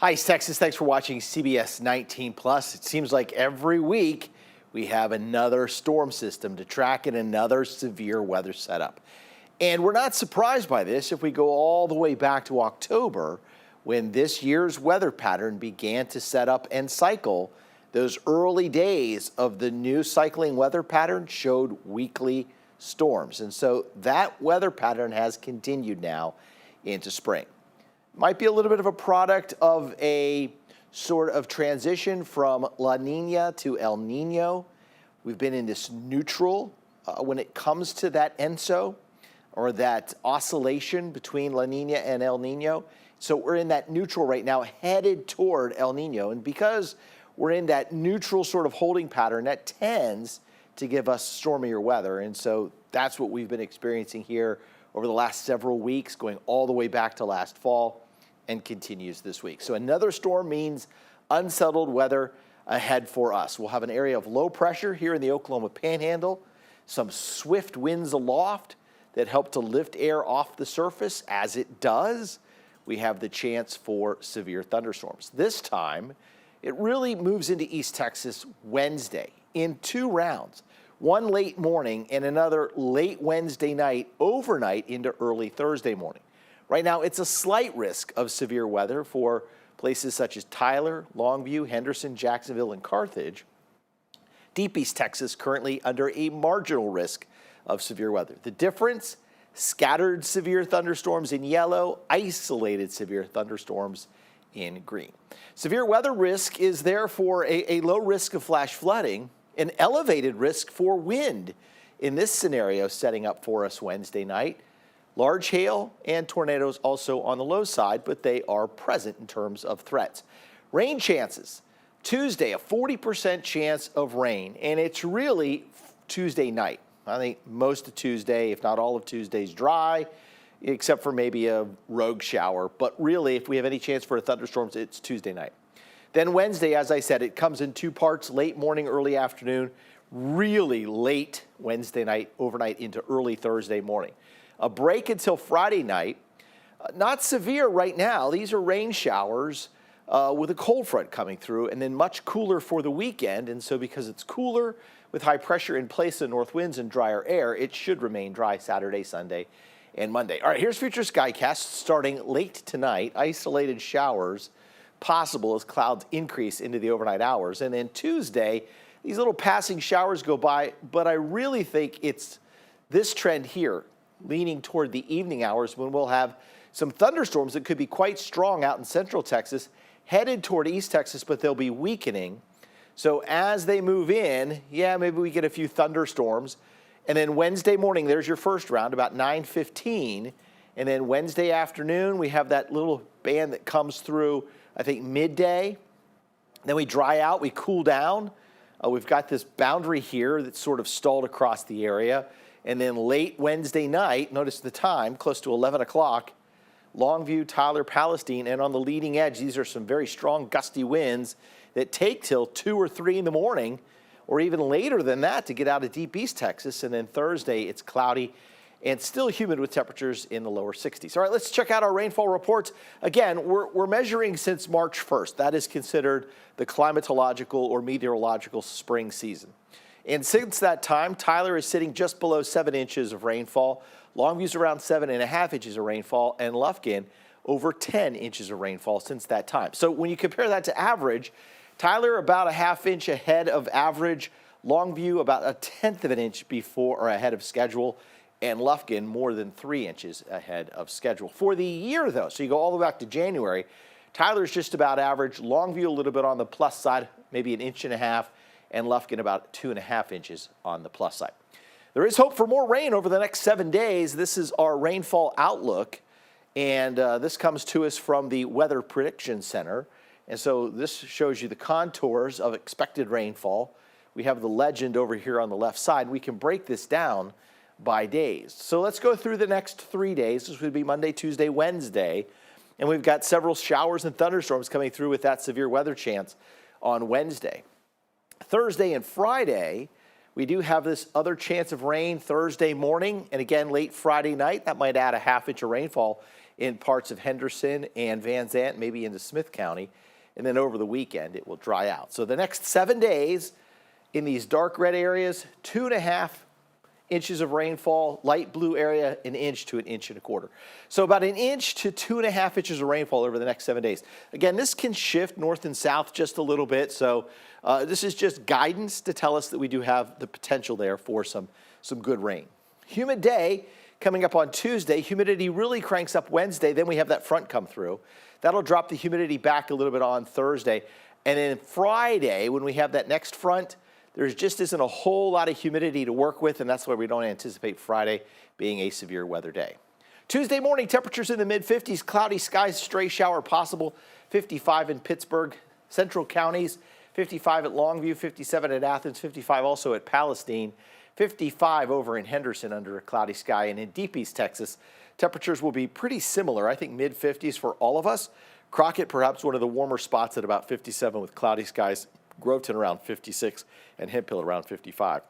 Hi, it's Texas. Thanks for watching CBS 19 Plus. It seems like every week we have another storm system to track and another severe weather setup. And we're not surprised by this if we go all the way back to October when this year's weather pattern began to set up and cycle. Those early days of the new cycling weather pattern showed weekly storms. And so that weather pattern has continued now into spring. Might be a little bit of a product of a sort of transition from La Nina to El Nino. We've been in this neutral when it comes to that ENSO, or that oscillation between La Nina and El Nino. So we're in that neutral right now, headed toward El Nino. And because we're in that neutral sort of holding pattern, that tends to give us stormier weather. And so that's what we've been experiencing here over the last several weeks, going all the way back to last fall, and continues this week. So another storm means unsettled weather ahead for us. We'll have an area of low pressure here in the Oklahoma Panhandle, some swift winds aloft that help to lift air off the surface. As it does, we have the chance for severe thunderstorms. This time, it really moves into East Texas Wednesday in two rounds. One late morning and another late Wednesday night, overnight into early Thursday morning. Right now, it's a slight risk of severe weather for places such as Tyler, Longview, Henderson, Jacksonville, and Carthage. Deep East Texas currently under a marginal risk of severe weather. The difference, scattered severe thunderstorms in yellow, isolated severe thunderstorms in green. Severe weather risk is therefore a low risk of flash flooding, an elevated risk for wind in this scenario setting up for us Wednesday night. Large hail and tornadoes also on the low side, but they are present in terms of threats. Rain chances. Tuesday, a 40% chance of rain, and it's really Tuesday night. I think most of Tuesday, if not all of Tuesday, is dry, except for maybe a rogue shower. But really, if we have any chance for thunderstorms, it's Tuesday night. Then Wednesday, as I said, it comes in two parts, late morning, early afternoon, really late Wednesday night, overnight into early Thursday morning. A break until Friday night, not severe right now. These are rain showers with a cold front coming through, and then much cooler for the weekend. And so because it's cooler with high pressure in place of north winds and drier air, it should remain dry Saturday, Sunday, and Monday. All right, here's future skycast starting late tonight. Isolated showers possible as clouds increase into the overnight hours. And then Tuesday, these little passing showers go by, but I really think it's this trend here, leaning toward the evening hours when we'll have some thunderstorms that could be quite strong out in central Texas, headed toward East Texas, but they'll be weakening. So as they move in, yeah, maybe we get a few thunderstorms. And then Wednesday morning, there's your first round, about 9:15. And then Wednesday afternoon, we have that little band that comes through, I think, midday. Then we dry out, we cool down. We've got this boundary here that's sort of stalled across the area. And then late Wednesday night, notice the time, close to 11 o'clock, Longview, Tyler, Palestine, and on the leading edge, these are some very strong gusty winds that take till 2 or 3 in the morning, or even later than that to get out of deep East Texas. And then Thursday, it's cloudy and still humid with temperatures in the lower 60s. All right, let's check out our rainfall reports. Again, we're measuring since March 1st. That is considered the climatological or meteorological spring season. And since that time, Tyler is sitting just below 7 inches of rainfall. Longview's around 7.5 inches of rainfall, and Lufkin over 10 inches of rainfall since that time. So when you compare that to average, Tyler about a half inch ahead of average, Longview about a tenth of an inch before or ahead of schedule, and Lufkin more than 3 inches ahead of schedule. For the year, though, so you go all the way back to January, Tyler's just about average, Longview a little bit on the plus side, maybe 1.5 inches, and Lufkin about 2.5 inches on the plus side. There is hope for more rain over the next 7 days. This is our rainfall outlook, and this comes to us from the Weather Prediction Center. And so this shows you the contours of expected rainfall. We have the legend over here on the left side. We can break this down by days. So let's go through the next 3 days. This would be Monday, Tuesday, Wednesday. And we've got several showers and thunderstorms coming through with that severe weather chance on Wednesday. Thursday and Friday, we do have this other chance of rain Thursday morning and again late Friday night. That might add a half inch of rainfall in parts of Henderson and Van Zant, maybe into Smith County. And then over the weekend, it will dry out. So the next 7 days in these dark red areas, 2.5 inches of rainfall, light blue area, 1 inch to 1.25 inches. So about 1 inch to 2.5 inches of rainfall over the next 7 days. Again, this can shift north and south just a little bit. So this is just guidance to tell us that we do have the potential there for some good rain. Humid day coming up on Tuesday. Humidity really cranks up Wednesday. Then we have that front come through. That'll drop the humidity back a little bit on Thursday. And then Friday, when we have that next front, there just isn't a whole lot of humidity to work with, and that's why we don't anticipate Friday being a severe weather day. Tuesday morning, temperatures in the mid-50s, cloudy skies, stray shower possible, 55 in Pittsburgh, central counties, 55 at Longview, 57 at Athens, 55 also at Palestine, 55 over in Henderson under a cloudy sky, and in Deep East Texas, temperatures will be pretty similar. I think mid-50s for all of us. Crockett, perhaps one of the warmer spots at about 57 with cloudy skies. Groveton around 56 and Hemphill around 55.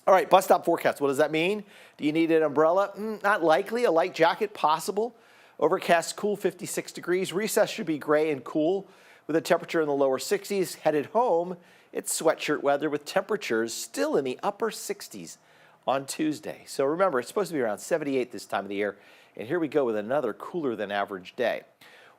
All right, bus stop forecast. What does that mean? Do you need an umbrella? Not likely. A light jacket possible. Overcast, cool 56 degrees. Recess should be gray and cool with a temperature in the lower 60s. Headed home, it's sweatshirt weather with temperatures still in the upper 60s on Tuesday. So remember, it's supposed to be around 78 this time of the year. And here we go with another cooler than average day.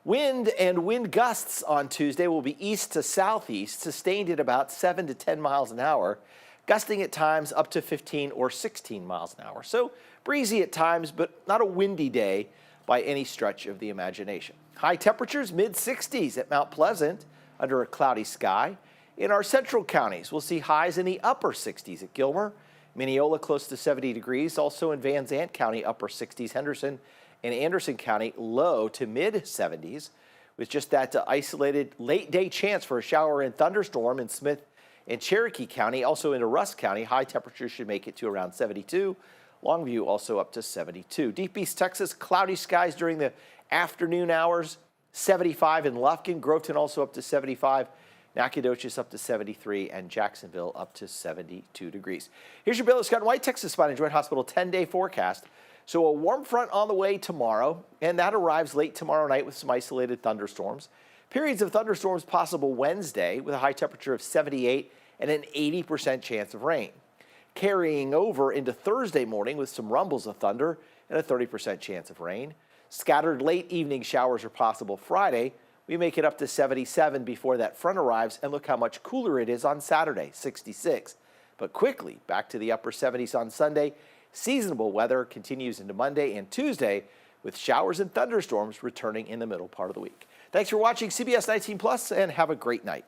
Wind and wind gusts on Tuesday will be east to southeast, sustained at about 7 to 10 miles an hour, gusting at times up to 15 or 16 miles an hour. So breezy at times, but not a windy day by any stretch of the imagination. High temperatures, mid-60s at Mount Pleasant under a cloudy sky. In our central counties, we'll see highs in the upper 60s at Gilmer, Mineola close to 70 degrees, also in Van Zant County, upper 60s, Henderson and Anderson County, low to mid-70s, with just that isolated late-day chance for a shower and thunderstorm in Smith and Cherokee County. Also into Rusk County, high temperatures should make it to around 72. Longview also up to 72. Deep East Texas, cloudy skies during the afternoon hours, 75 in Lufkin. Groveton also up to 75. Nacogdoches up to 73, and Jacksonville up to 72 degrees. Here's your Bill Scott and White Texas Spine and Joint Hospital 10-day forecast. So a warm front on the way tomorrow, and that arrives late tomorrow night with some isolated thunderstorms. Periods of thunderstorms possible Wednesday with a high temperature of 78 and an 80% chance of rain. Carrying over into Thursday morning with some rumbles of thunder and a 30% chance of rain. Scattered late evening showers are possible Friday. We make it up to 77 before that front arrives, and look how much cooler it is on Saturday, 66. But quickly back to the upper 70s on Sunday. Seasonable weather continues into Monday and Tuesday with showers and thunderstorms returning in the middle part of the week. Thanks for watching CBS 19 Plus and have a great night.